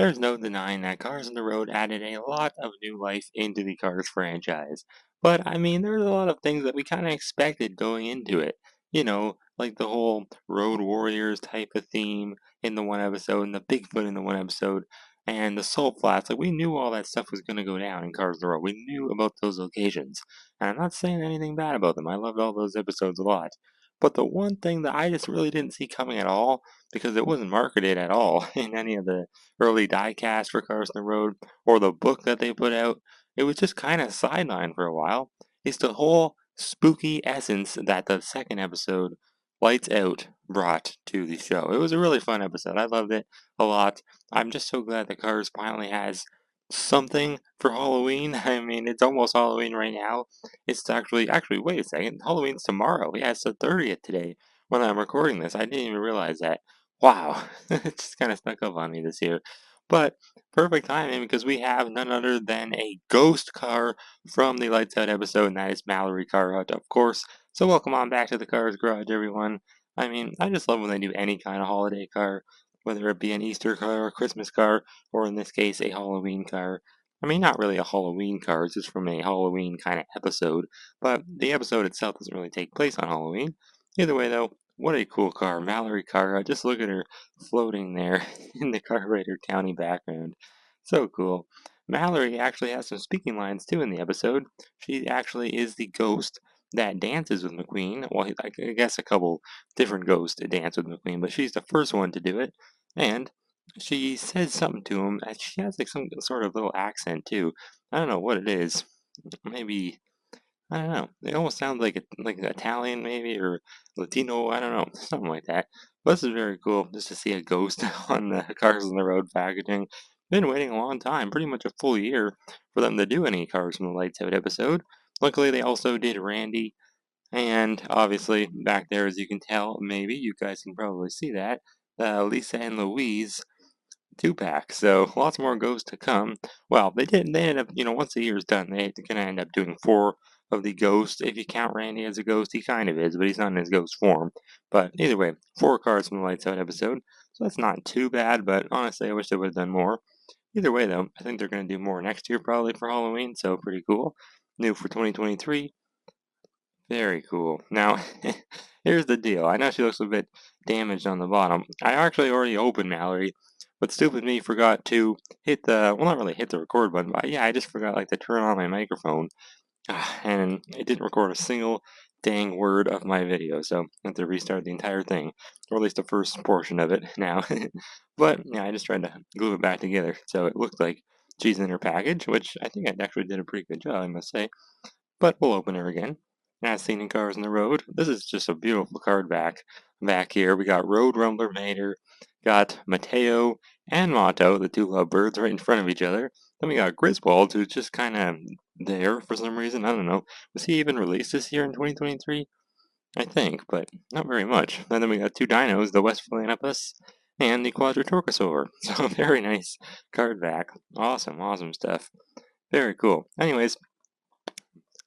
There's no denying that Cars on the Road added a lot of new life into the Cars franchise. But I mean, there's a lot of things that we kind of expected going into it. Like the whole Road Warriors type of theme in the one episode, and the Bigfoot in the one episode, and the Salt Flats. Like, we knew all that stuff was going to go down in Cars on the Road. We knew about those locations. And I'm not saying anything bad about them. I loved all those episodes a lot. But the one thing that I just really didn't see coming at all, because it wasn't marketed at all in any of the early diecast for Cars on the Road or the book that they put out, it was just kind of sidelined for a while. It's the whole spooky essence that the second episode, Lights Out, brought to the show. It was a really fun episode. I loved it a lot. I'm just so glad that Cars finally has something for Halloween. I mean, it's almost Halloween right now. It's actually, wait a second. Halloween's tomorrow. Yeah, it's the 30th today when I'm recording this. I didn't even realize that. Wow, it just kind of snuck up on me this year. But perfect timing because we have none other than a ghost car from the Lights Out episode, and that is Mallory Karhut, of course. So welcome on back to the Cars Garage, everyone. I mean, I just love when they do any kind of holiday car, whether it be an Easter car, a Christmas car, or in this case, a Halloween car. I mean, not really a Halloween car, it's just from a Halloween kind of episode, but the episode itself doesn't really take place on Halloween. Either way, though, what a cool car. Mallory Karhut, just look at her floating there in the Carburetor County background. So cool. Mallory actually has some speaking lines too in the episode. She actually is the ghost that dances with McQueen. Well, I guess a couple different ghosts dance with McQueen, but she's the first one to do it. And she says something to him. And she has like some sort of little accent too. I don't know what it is. Maybe I don't know. It almost sounds like Italian maybe or Latino. I don't know, something like that. But this is very cool just to see a ghost on the Cars on the Road packaging. Been waiting a long time, pretty much a full year, for them to do any Cars from the Lights Out episode. Luckily, they also did Randy, and obviously back there, as you can tell, maybe you guys can probably see that, Lisa and Louise 2-pack. So lots more ghosts to come. Well, they didn't. They ended up, once the year's done, they're gonna end up doing 4 of the ghosts. If you count Randy as a ghost, he kind of is, but he's not in his ghost form. But either way, 4 cards from the Lights Out episode. So that's not too bad. But honestly, I wish they would have done more. Either way, though, I think they're gonna do more next year probably for Halloween. So pretty cool. New for 2023. Very cool. Now, here's the deal. I know she looks a bit damaged on the bottom. I actually already opened Mallory, but stupid me forgot to hit well, not really hit the record button, but yeah, I just forgot like to turn on my microphone, and it didn't record a single dang word of my video, so I have to restart the entire thing, or at least the first portion of it now. But yeah, I just tried to glue it back together, so it looked like she's in her package, which I think I actually did a pretty good job, I must say. But we'll open her again. As seen in Cars on the Road, this is just a beautiful card back here. We got Road Rumbler Mater, got Mateo and Motto, the two lovebirds, right in front of each other. Then we got Griswold, who's just kind of there for some reason. I don't know. Was he even released this year in 2023? I think, but not very much. And then we got 2 dinos, the Westphalanopus and the Quadratorchosaur. So very nice card back. Awesome, awesome stuff. Very cool. Anyways,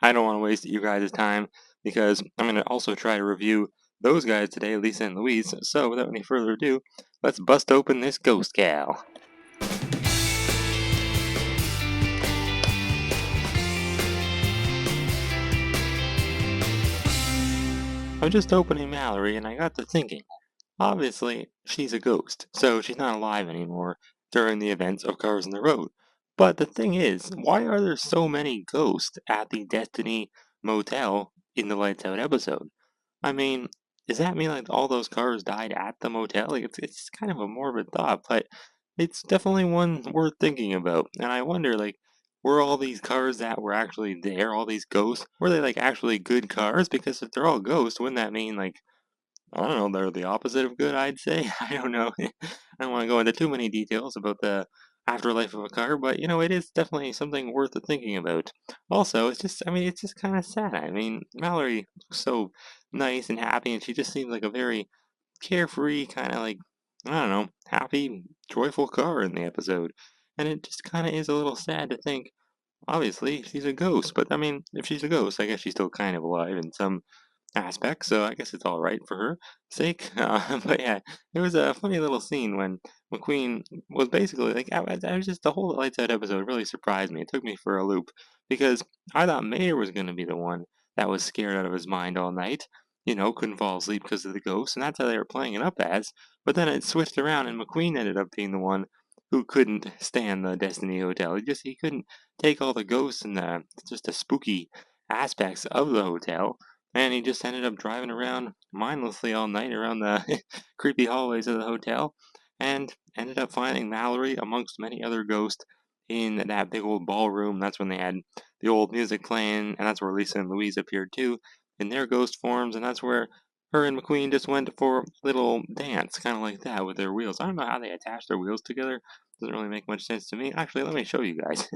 I don't want to waste you guys' time because I'm going to also try to review those guys today, Lisa and Louise. So without any further ado, let's bust open this ghost gal. I'm just opening Mallory and I got to thinking. Obviously, she's a ghost, so she's not alive anymore during the events of Cars on the Road. But the thing is, why are there so many ghosts at the Destiny Motel in the Lights Out episode? I mean, does that mean like all those cars died at the motel? Like it's kind of a morbid thought, but it's definitely one worth thinking about. And I wonder, like, were all these cars that were actually there, all these ghosts, were they like actually good cars? Because if they're all ghosts, wouldn't that mean like I don't know, they're the opposite of good, I'd say. I don't know. I don't want to go into too many details about the afterlife of a car, but it is definitely something worth thinking about. Also, it's just kind of sad. I mean, Mallory looks so nice and happy, and she just seems like a very carefree, kind of like, I don't know, happy, joyful car in the episode. And it just kind of is a little sad to think, obviously, she's a ghost, but I mean, if she's a ghost, I guess she's still kind of alive in some aspect, so I guess it's all right for her sake. But yeah, it was a funny little scene when McQueen was basically like, I was just the whole Lights Out episode really surprised me. It took me for a loop because I thought Mayer was going to be the one that was scared out of his mind all night. Couldn't fall asleep because of the ghost, and that's how they were playing it up as. But then it switched around, and McQueen ended up being the one who couldn't stand the Destiny Hotel. He couldn't take all the ghosts and the spooky aspects of the hotel, and he just ended up driving around mindlessly all night around the creepy hallways of the hotel, and ended up finding Mallory amongst many other ghosts in that big old ballroom. That's when they had the old music playing, and that's where Lisa and Louise appeared too in their ghost forms, and that's where her and McQueen just went for a little dance, kind of like that, with their wheels. I don't know how they attach their wheels together. Doesn't really make much sense to me. Actually, let me show you guys.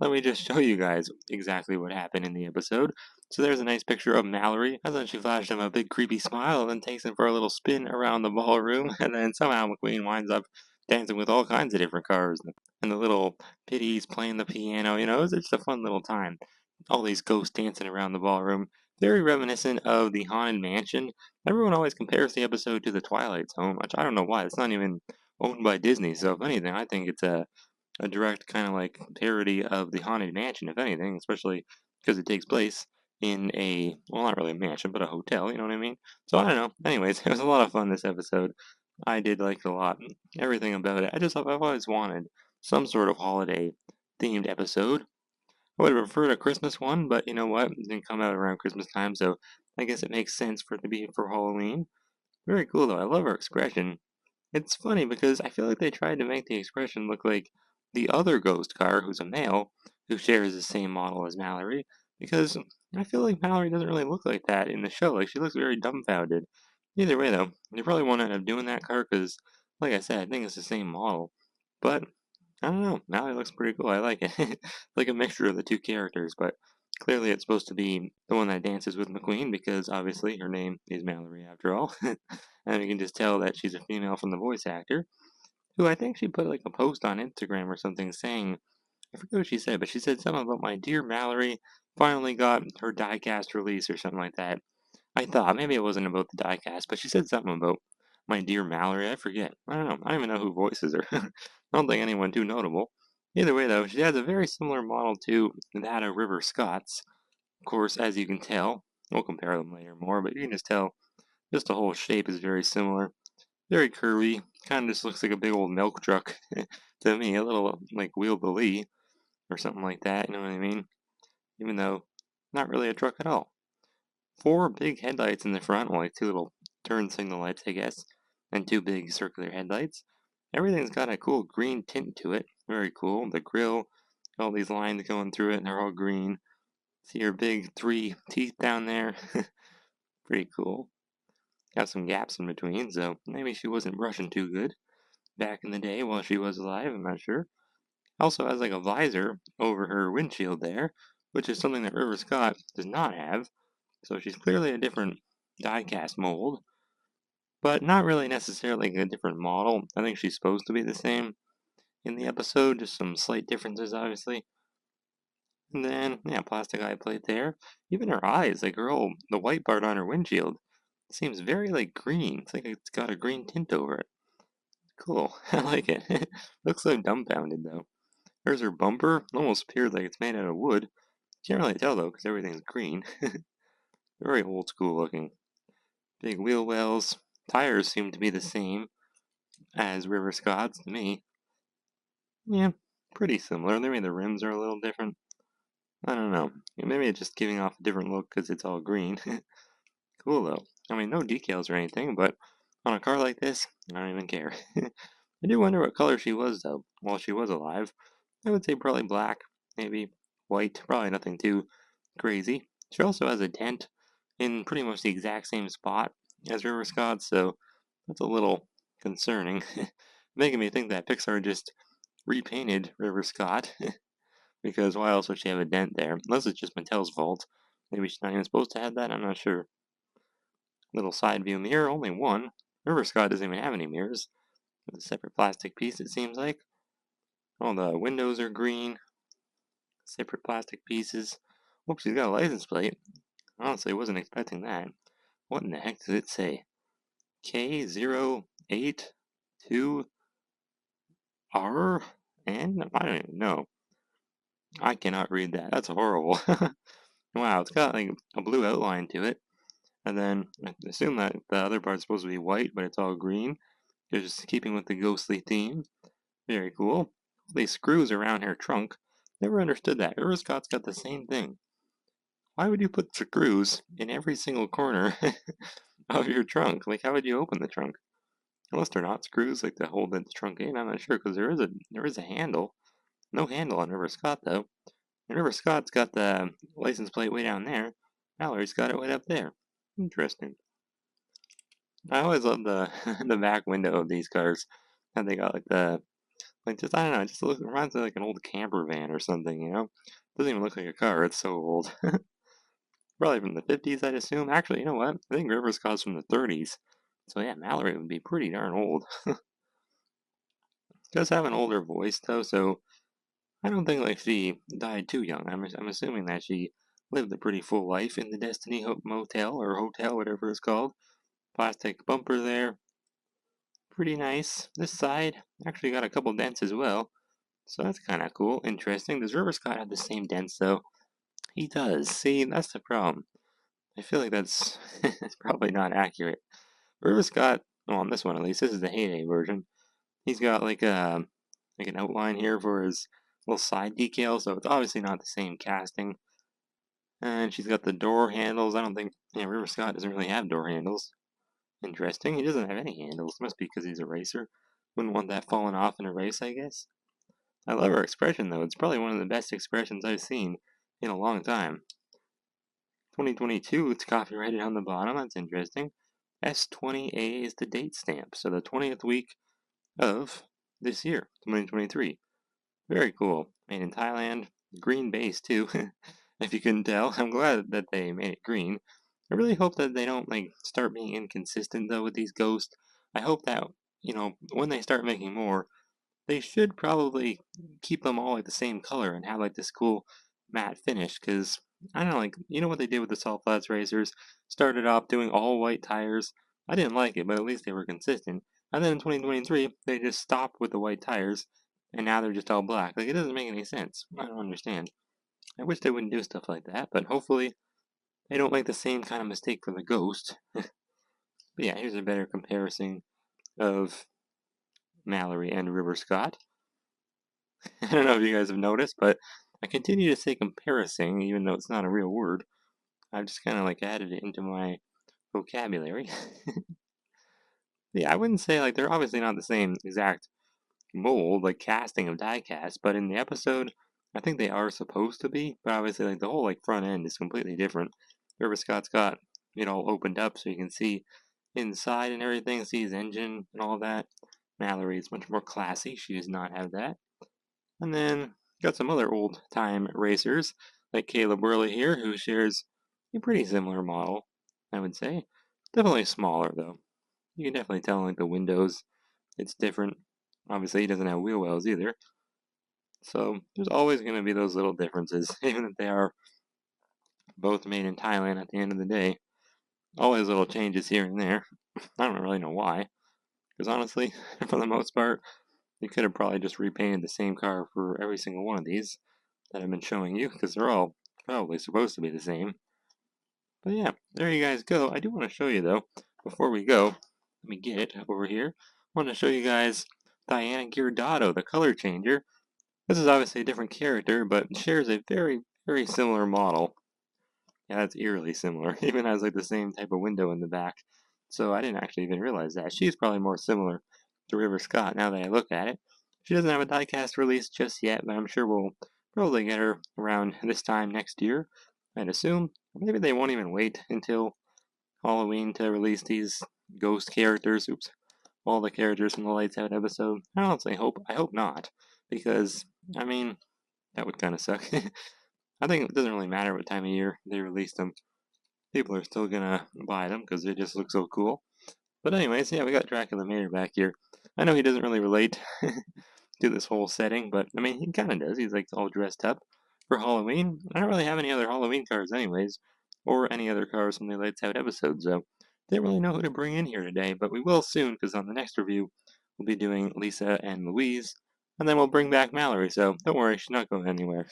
Let me just show you guys exactly what happened in the episode. So there's a nice picture of Mallory, and then she flashed him a big creepy smile, and then takes him for a little spin around the ballroom, and then somehow McQueen winds up dancing with all kinds of different cars, and the little pitties playing the piano. It's just a fun little time. All these ghosts dancing around the ballroom. Very reminiscent of the Haunted Mansion. Everyone always compares the episode to the Twilight Zone, which I don't know why. It's not even owned by Disney, so if anything, I think it's a direct kind of like parody of the Haunted Mansion, if anything, especially because it takes place in well, not really a mansion, but a hotel, you know what I mean? So I don't know. Anyways, it was a lot of fun this episode. I did like it a lot. Everything about it. I've always wanted some sort of holiday themed episode. I would have preferred a Christmas one, but you know what? It didn't come out around Christmas time, so I guess it makes sense for it to be for Halloween. Very cool though. I love her expression. It's funny because I feel like they tried to make the expression look like the other ghost car, who's a male, who shares the same model as Mallory, because I feel like Mallory doesn't really look like that in the show. Like, she looks very dumbfounded. Either way, though, they probably won't end up doing that car because, like I said, I think it's the same model. But, I don't know. Mallory looks pretty cool. I like it. Like a mixture of the two characters, but clearly it's supposed to be the one that dances with McQueen because obviously her name is Mallory after all. And you can just tell that she's a female from the voice actor, who I think she put like a post on Instagram or something saying, I forget what she said, but she said something about my dear Mallory finally got her diecast release or something like that. I thought maybe it wasn't about the diecast, but she said something about my dear Mallory. I forget. I don't know. I don't even know who voices her. I don't think anyone too notable. Either way, though, she has a very similar model to that of River Scott's. Of course, as you can tell, we'll compare them later more, but you can just tell just the whole shape is very similar. Very curvy. Kind of just looks like a big old milk truck to me. A little like Wheel the Lee or something like that. You know what I mean? Even though not really a truck at all. Four big headlights in the front, well, like two little turn signal lights, I guess, and two big circular headlights. Everything's got a cool green tint to it. Very cool. The grill, all these lines going through it, and they're all green. See your big three teeth down there. Pretty cool. Got some gaps in between, so maybe she wasn't brushing too good back in the day while she was alive, I'm not sure. Also has like a visor over her windshield there, which is something that River Scott does not have, so she's clearly a different die-cast mold, but not really necessarily a different model. I think she's supposed to be the same in the episode, just some slight differences, obviously. And then, yeah, plastic eye plate there. Even her eyes, like the white part on her windshield, seems very like green. It's like it's got a green tint over it. Cool. I like it. Looks so dumbfounded, though. There's her bumper. Almost appears like it's made out of wood. Can't really tell, though, because everything's green. Very old school looking. Big wheel wells. Tires seem to be the same as River Scott's to me. Yeah, pretty similar. Maybe the rims are a little different. I don't know. Maybe it's just giving off a different look because it's all green. Cool, though. I mean, no decals or anything, but on a car like this, I don't even care. I do wonder what color she was, though, while she was alive. I would say probably black, maybe white, probably nothing too crazy. She also has a dent in pretty much the exact same spot as River Scott, so that's a little concerning. Making me think that Pixar just repainted River Scott, because why else would she have a dent there? Unless it's just Mattel's fault. Maybe she's not even supposed to have that, I'm not sure. Little side view mirror, only one. River Scott doesn't even have any mirrors. It's a separate plastic piece, it seems like. All the windows are green. Separate plastic pieces. Whoops, he's got a license plate. Honestly, wasn't expecting that. What in the heck does it say? K0826. R N? I don't even know. I cannot read that. That's horrible. Wow, it's got like a blue outline to it. And then I assume that the other part's supposed to be white, but it's all green. Just keeping with the ghostly theme. Very cool. These screws around her trunk. Never understood that. River Scott's got the same thing. Why would you put screws in every single corner of your trunk? Like, how would you open the trunk? Unless they're not screws, like to hold the trunk in. I'm not sure because there is a handle. No handle on River Scott though. And River Scott's got the license plate way down there. Mallory's got it way up there. Interesting. I always love the the back window of these cars. And they got like just I don't know, it just reminds me of like an old camper van or something, you know? Doesn't even look like a car, it's so old. Probably from the 50s, I'd assume. Actually, you know what? I think River Scott's from the 30s. So yeah, Mallory would be pretty darn old. Does have an older voice though, so I don't think like she died too young. I'm assuming that she lived a pretty full life in the Destiny Motel or hotel, whatever it's called. Plastic bumper there, pretty nice. This side actually got a couple dents as well, so that's kind of cool, interesting. Does River Scott have the same dents though? He does. See, that's the problem. I feel like that's that's probably not accurate. River Scott, well, on this one at least, this is the heyday version. He's got like an outline here for his little side decal, so it's obviously not the same casting. And she's got the door handles. I don't think, yeah, River Scott doesn't really have door handles. Interesting. He doesn't have any handles. Must be because he's a racer. Wouldn't want that falling off in a race, I guess. I love her expression though. It's probably one of the best expressions I've seen in a long time. 2022, it's copyrighted on the bottom. That's interesting. S20A is the date stamp, so the 20th week of this year, 2023. Very cool. Made in Thailand. Green base too, if you couldn't tell. I'm glad that they made it green. I really hope that they don't like start being inconsistent though with these ghosts. I hope that, when they start making more, they should probably keep them all like the same color and have like this cool matte finish. Because I don't know, like what they did with the Salt Flats racers? Started off doing all white tires. I didn't like it, but at least they were consistent. And then in 2023, they just stopped with the white tires, and now they're just all black. Like it doesn't make any sense. I don't understand. I wish they wouldn't do stuff like that, but hopefully they don't make the same kind of mistake for the Ghost. But yeah, here's a better comparison of Mallory and River Scott. I don't know if you guys have noticed, but I continue to say comparison, even though it's not a real word. I've just kind of like added it into my vocabulary. Yeah, I wouldn't say like they're obviously not the same exact mold, like casting of die cast, but in the episode, I think they are supposed to be. But obviously, like the whole like front end is completely different. River Scott's got it all opened up so you can see inside and everything, see his engine and all that. Mallory is much more classy. She does not have that. And then got some other old time racers, like Caleb Worley here, who shares a pretty similar model, I would say. Definitely smaller though. You can definitely tell like the windows, it's different. Obviously he doesn't have wheel wells either. So there's always going to be those little differences, even if they are both made in Thailand at the end of the day. Always little changes here and there. I don't really know why. Because honestly, for the most part, you could have probably just repainted the same car for every single one of these that I've been showing you, because they're all probably supposed to be the same. But yeah, there you guys go. I do want to show you though, before we go, let me get it over here. I want to show you guys Diana Giordano, the color changer. This is obviously a different character, but shares a very, very similar model. Yeah, that's eerily similar. Even has like the same type of window in the back. So I didn't actually even realize that. She's probably more similar to River Scott now that I look at it. She doesn't have a diecast release just yet, but I'm sure we'll probably get her around this time next year. I'd assume. Maybe they won't even wait until Halloween to release these ghost characters. Oops. All the characters from the Lights Out episode. I honestly hope not. Because, I mean, that would kind of suck. I think it doesn't really matter what time of year they release them. People are still gonna buy them because they just look so cool. But anyways, yeah, we got Dracula Mater back here. I know he doesn't really relate to this whole setting, but I mean, he kind of does. He's like all dressed up for Halloween. I don't really have any other Halloween cars, anyways, or any other cars from the Lights Out episodes, so didn't really know who to bring in here today, but we will soon because on the next review we'll be doing Lisa and Louise. and then we'll bring back Mallory, so don't worry, she's not going anywhere.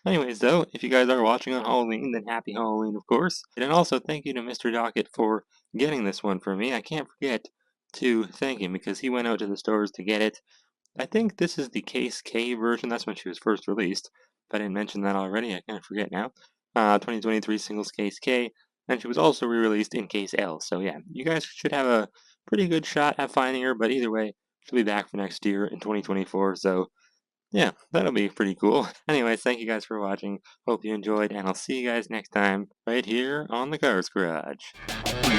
Anyways, though, if you guys are watching on Halloween, then happy Halloween, of course. And also, thank you to Mr. Dockett for getting this one for me. I can't forget to thank him because he went out to the stores to get it. I think this is the Case K version. That's when she was first released. If I didn't mention that already, I kind of forget now. 2023 singles Case K, and she was also re-released in Case L. So yeah, you guys should have a pretty good shot at finding her. But either way, she'll be back for next year in 2024. So yeah, that'll be pretty cool. Anyways, thank you guys for watching. Hope you enjoyed, and I'll see you guys next time right here on the Cars Garage.